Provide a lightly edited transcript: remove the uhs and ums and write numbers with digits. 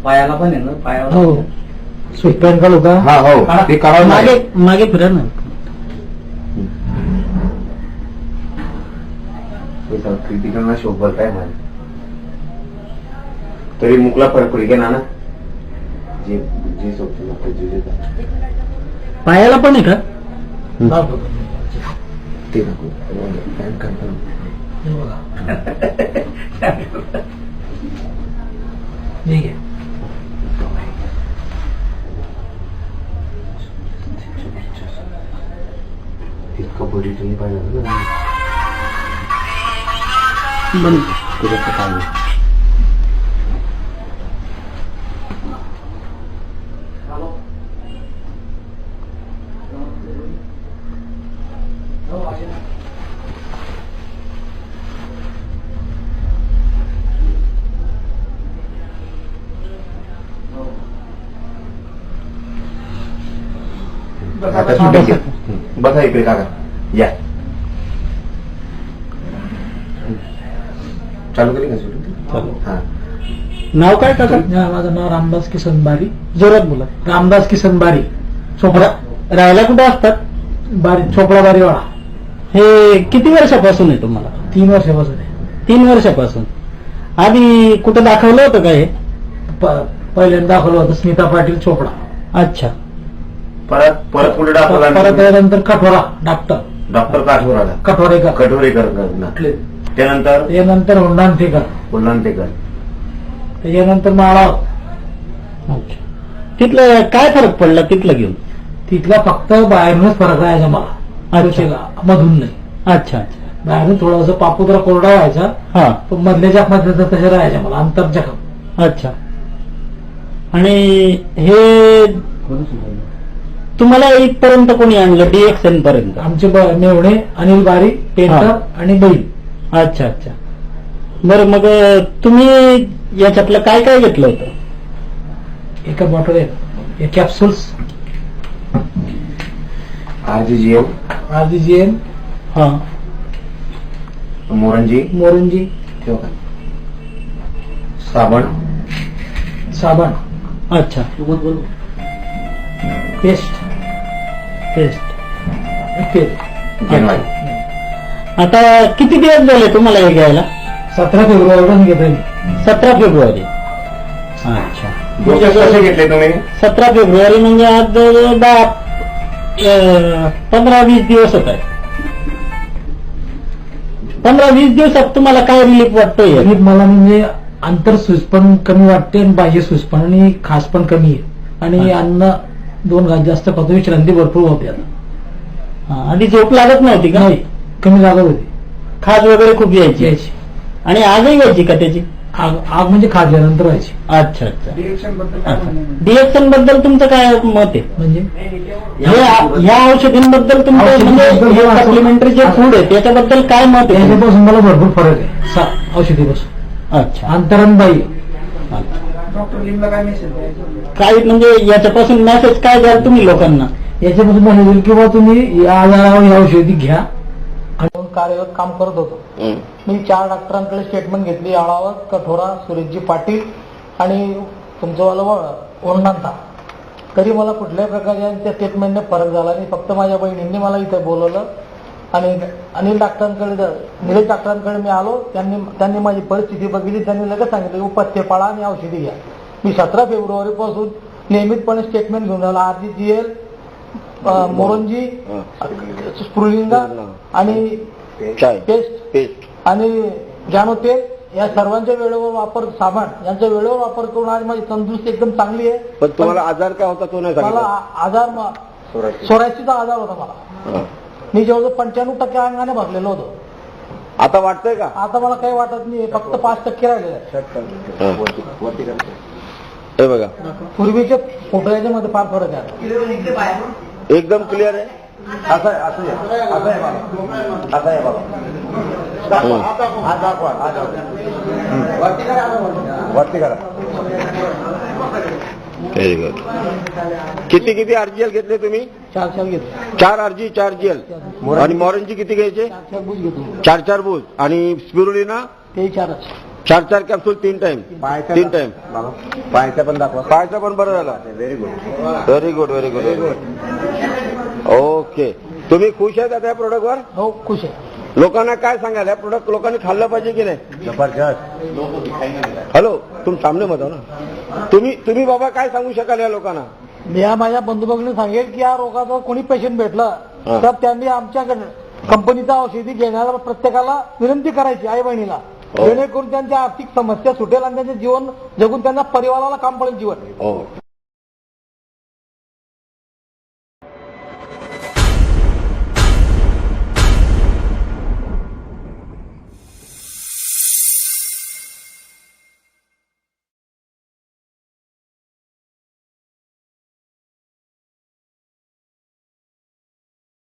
पायाला पण आहे ना, पायाला हो स्वीट पॅन काढू का? हा हो ते काढावं मागे लागेल. मागे फिरा ना. क्रिटिकल शोभत आहे माझ तरी मुकला फरक पडे ना जे जे सोबत पायाला पण आहे का? ते नको पॅन काढतो. हे बघा. ठीक आहे. इतकं बॉडी तुम्ही पाहिजे ना बंद. त्याच्यात काय नाही. आता shooting घ्या. बघा इकडे काका या चालू केली का शूटिंग? हा नाव काय टाका? माझं नाव रामदास किसन बारी. जोरात बोला. रामदास किसन बारी. चोपडा. राहायला कुठे असतात? बारी चोपडा बारीवाडा. हे किती वर्षापासून आहे तुम्हाला? 3 वर्षापासून आहे. 3 वर्षापासून. आधी कुठं दाखवलं होतं का हे? पहिल्यांदा दाखवलं होतं स्मिता पाटील चोपडा. अच्छा. परत परत कुठे दाखवला? परत त्यानंतर कठोरा डॉक्टर काठोराला कठोरेकर त्यानंतर हुंडांतेकर त्याच्यानंतर माळा. अच्छा. तिथलं काय फरक पडला तिथलं घेऊन? तिथला फक्त बाहेरूनच फरक राहायचा मला. मधून नाही. अच्छा अच्छा. बाहेरून थोडासा पापुद्रा कोरडा व्हायचा. हा. तो मधल्या जखमात तसे राहायच्या मला अंतर जखम. अच्छा. आणि हे तुम्हाला इथपर्यंत कोणी आणलं? DXN पर्यंत? आमचे मेवणे अनिल बारी पेंटर आणि बैल. अच्छा अच्छा. बरं मग तुम्ही याच्यातलं काय काय घेतलं होतं? एका बॉटल आहे कॅप्सूल्स RGGM हा मोरंजी साबण अच्छा पेस्ट आता किती दिवस झाले तुम्हाला हे घ्यायला? 17 फेब्रुवारी घेतोय. 17 फेब्रुवारी. अच्छा. कसे घेतले तुम्ही? 17 फेब्रुवारी म्हणजे आज 15-20 दिवस होत आहे. 15-20 दिवसात तुम्हाला काय रिलीफ वाटतोय? रिलीफ मला म्हणजे अंतर सूज पण कमी वाटते आणि बाह्य सूज पण आणि खास पण कमी आहे आणि अन्न 2 घास जास्त खातो. विश्रांती भरपूर होते आता. आणि झोप लागत नव्हती का? नाही कमी लागत होती. खाज वगैरे खूप यायची आणि आजही यायची का त्याची? आग म्हणजे खाजल्यानंतर व्हायची. अच्छा अच्छा. डिएक्शन बद्दल तुमचं काय मत आहे? म्हणजे ह्या औषधींबद्दल तुमचं म्हणजे सप्लिमेंटरी जे फूड आहे त्याच्याबद्दल काय मत आहे? त्याच्यापासून मला भरपूर फरक आहे औषधीपासून. अच्छा. अंतरणबाई डॉक्टर लिमला काय मेसेज काय म्हणजे याच्यापासून मेसेज काय द्याल तुम्ही लोकांना? याच्यापासून मेसेज किंवा तुम्ही या आजारावर ही औषधी घ्या. कार्यरत काम करत होतो मी. 4 डॉक्टरांकडे स्टेटमेंट घेतली. आळावत, कठोरा, सुरेशजी पाटील आणि तुमचं ओरणांता. तरी मला कुठल्याही प्रकारच्या त्या स्टेटमेंटने फरक झाला नाही. फक्त माझ्या बहिणींनी मला इथे बोलवलं आणि निलेश डॉक्टरांकडे मी आलो. त्यांनी माझी परिस्थिती बघितली. त्यांनी लगेच सांगितलं पथ्य पाळा आणि औषधी घ्या. मी 17 फेब्रुवारी पासून नियमितपणे स्टेटमेंट घेऊन आला. RGGL, मोरंजी, स्प्रुलिंगा आणि पेस्ट आणि जानू तेल या सर्वांच्या वेळेवर वापर, साबण यांचा वेळेवर वापर करून आज माझी तंदुरुस्ती एकदम चांगली आहे. पण तुम्हाला आजार काय होता तो नाही सांगितलं? मला आजार सोरायसीचा आजार होता मला. मी जवळजवळ 95% अंगाने भरलेलो होतो. आता वाटतंय का? आता मला काही वाटत नाही. फक्त 5% राहिलेलं आहे. हे बघा पूर्वीचे फोटो याच्यामध्ये फार फरक आहे. एकदम क्लिअर आहे. असं आहे असं आहे बाबा. वरती करा. Very good. किती RGL घेतले तुम्ही? 4 घेतले. 4 RG 4 GL आणि मोरंजी किती घ्यायचे? 4 बूज घेतो. 4 बूज आणि स्पिरुलिना ते 4च. 4 कॅप्सूल 3 टाइम 3 टाइम पायाचा पण दाखवा. पायाचा पण बरं झाला. Very good very good very good very good. Okay. तुम्ही खुश आहेत आता या प्रोडक्टवर? हो खुश आहे. लोकांना काय सांगाल या प्रोडक्ट लोकांनी खाल्लं पाहिजे की नाही? जबरदस्त. हॅलो तुम्ही सामने मत हो ना. तुम्ही बाबा काय सांगू शकाल या लोकांना? मी या माझ्या बंधुभगिनी सांगेल की या रोगाचा कोणी पेशंट भेटला तर त्यांनी आमच्याकडे कंपनीचा औषधी घेण्याला प्रत्येकाला विनंती करायची आई बहिणीला, जेणेकरून त्यांच्या आर्थिक समस्या सुटेल आणि त्यांचे जीवन जगून त्यांना परिवाराला काम पडेल जीवन.